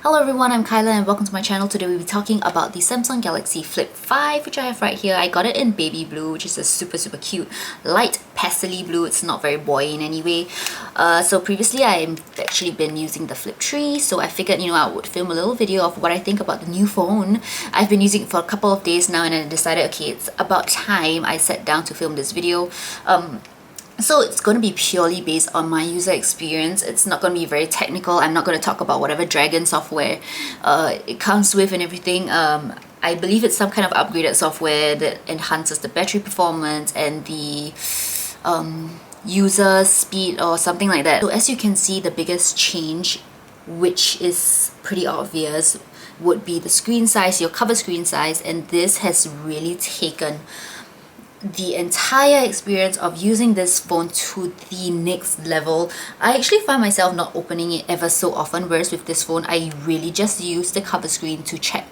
Hello everyone, I'm Kyla and welcome to my channel. Today we'll be talking about the Samsung Galaxy Flip 5, which I have right here. I got it in baby blue, which is a super cute light pastely blue. It's not very boy in any way. So previously I've actually been using the Flip 3, so I figured, I would film a little video of what I think about the new phone. I've been using it for a couple of days now and I decided, okay, it's about time I sat down to film this video. So it's going to be purely based on my user experience. It's not going to be very technical. I'm not going to talk about whatever Dragon software it comes with and everything. I believe it's some kind of upgraded software that enhances the battery performance and the user speed or something like that. So as you can see, the biggest change, which is pretty obvious, would be the screen size, your cover screen size, and this has really taken the entire experience of using this phone to the next level. I actually find myself not opening it ever so often, whereas with this phone I really just use the cover screen to check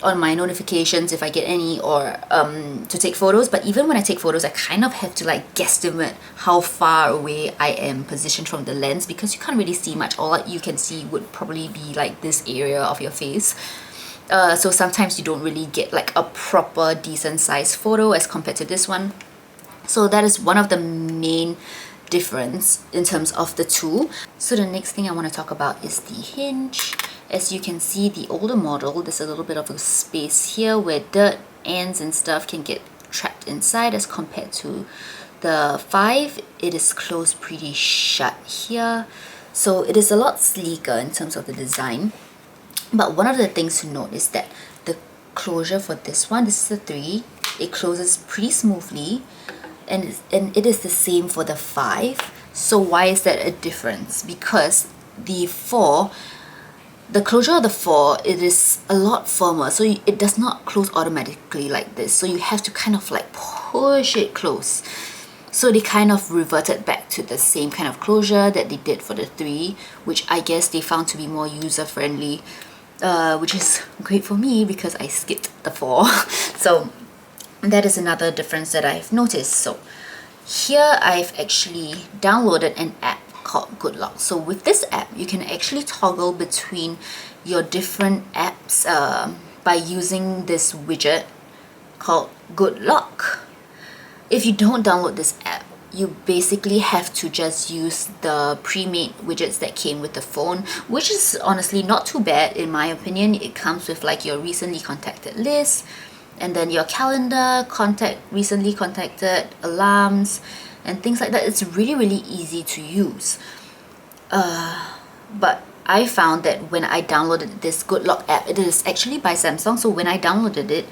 on my notifications if I get any, or to take photos. But even when I take photos, I kind of have to like guesstimate how far away I am positioned from the lens, because you can't really see much. All you can see would probably be like this area of your face. So sometimes you don't really get like a proper decent sized photo as compared to this one. So that is one of the main difference in terms of the two. So the next thing I want to talk about is the hinge. As you can see, the older model, there's a little bit of a space here where dirt, ants and stuff can get trapped inside, as compared to the 5. It is closed pretty shut here. So it is a lot sleeker in terms of the design. But one of the things to note is that the closure for this one, this is the 3, it closes pretty smoothly, and it is the same for the 5. So why is that a difference? Because the 4, the closure of the 4, it is a lot firmer, so it does not close automatically like this. So you have to kind of like push it close. So they kind of reverted back to the same kind of closure that they did for the 3, which I guess they found to be more user-friendly. Which is great for me because I skipped the 4. So that is another difference that I've noticed. So here I've actually downloaded an app called Good Lock. So with this app, you can actually toggle between your different apps by using this widget called Good Lock. If you don't download this app, you basically have to just use the pre-made widgets that came with the phone, which is honestly not too bad in my opinion. It comes with like your recently contacted list, and then your calendar, recently contacted, alarms, and things like that. It's really easy to use. But I found that when I downloaded this Good Lock app, it is actually by Samsung, so when I downloaded it,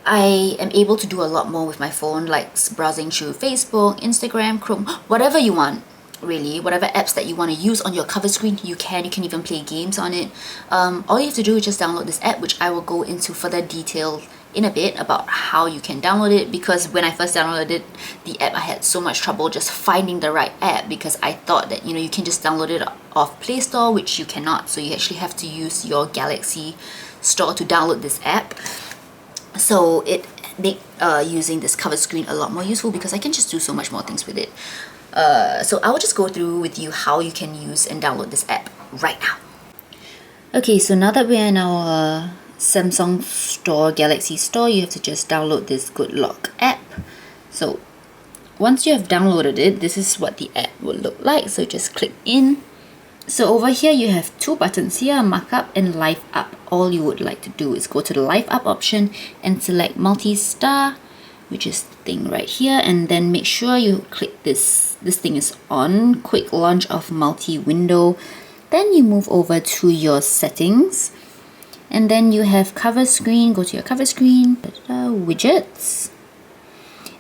I am able to do a lot more with my phone, like browsing through Facebook, Instagram, Chrome, whatever you want, really. Whatever apps that you want to use on your cover screen, you can even play games on it. All you have to do is just download this app, which I will go into further detail in a bit about how you can download it, because when I first downloaded the app, I had so much trouble just finding the right app, because I thought that you can just download it off Play Store, which you cannot. So you actually have to use your Galaxy store to download this app. So it made using this cover screen a lot more useful, because I can just do so much more things with it. So I will just go through with you how you can use and download this app right now. Okay, so now that we're in our Samsung store, Galaxy store, you have to just download this Good Lock app. So once you have downloaded it, this is what the app will look like. So just click in. So over here you have 2 buttons here, Markup and Live Up. All you would like to do is go to the Live Up option and select multi-star, which is the thing right here, and then make sure you click this thing is on, quick launch of multi-window. Then you move over to your settings, and then you have cover screen, go to your cover screen, widgets,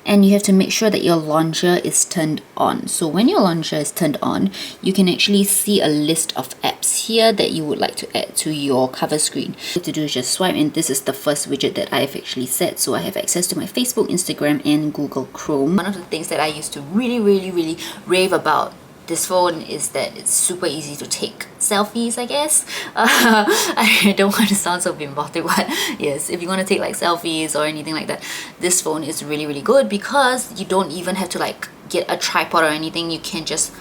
and you have to make sure that your launcher is turned on. So when your launcher is turned on, you can actually see a list of apps here that you would like to add to your cover screen. What you have to do is just swipe, and this is the first widget that I've actually set. So I have access to my Facebook, Instagram, and Google Chrome. One of the things that I used to really rave about this phone is that it's super easy to take selfies, I guess. I don't want to sound so bimbotic, but yes, if you want to take like selfies or anything like that, this phone is really good, because you don't even have to like get a tripod or anything. You can just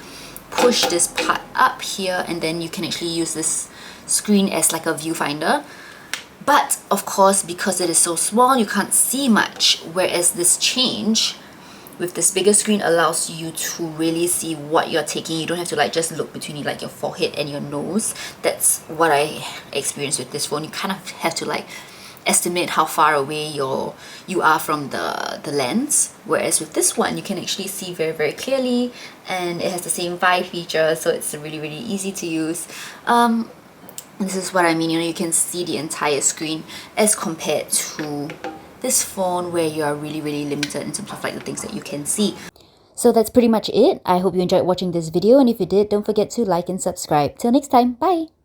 push this part up here, and then you can actually use this screen as like a viewfinder. But of course, because it is so small, you can't see much, whereas this change with this bigger screen allows you to really see what you're taking. You don't have to like just look between like your forehead and your nose. That's what I experienced with this phone. You kind of have to like estimate how far away you are from the lens, whereas with this one you can actually see very clearly, and it has the same Vive feature, so it's really easy to use. This is what I mean, you know, you can see the entire screen as compared to this phone where you are really limited in terms of like the things that you can see. So that's pretty much it. I hope you enjoyed watching this video, and if you did, don't forget to like and subscribe. Till next time, bye!